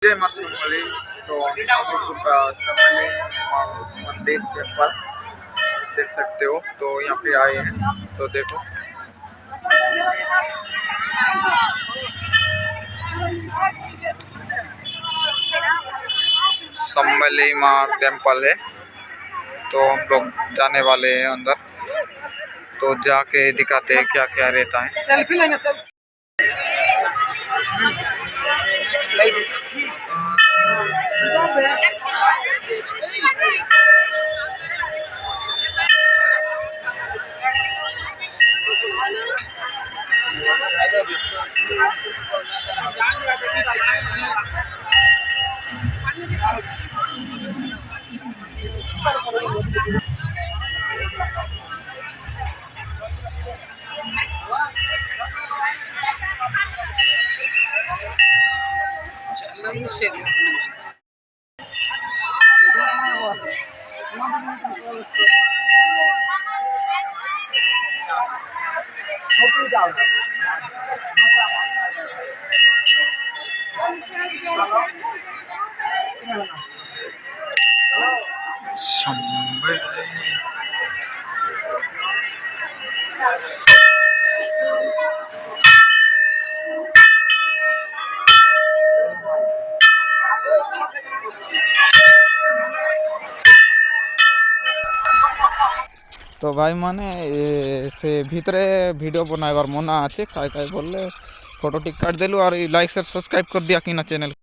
जय मां सम्मली। तो सम्मली मंदिर के पर देख सकते हो, तो यहाँ पे आए हैं तो देखो सम्मली माँ टेम्पल है। तो हम लोग जाने वाले हैं अंदर, तो जाके दिखाते हैं क्या क्या रहता है। सेल्फी लेंगे सर। तो भाई माने से भितरे वीडियो बनाइबार मना आछे, काय काय बोलले फोटो टिक काट देलु और लाइक शेयर सब्सक्राइब कर दिया कि ना चैनल।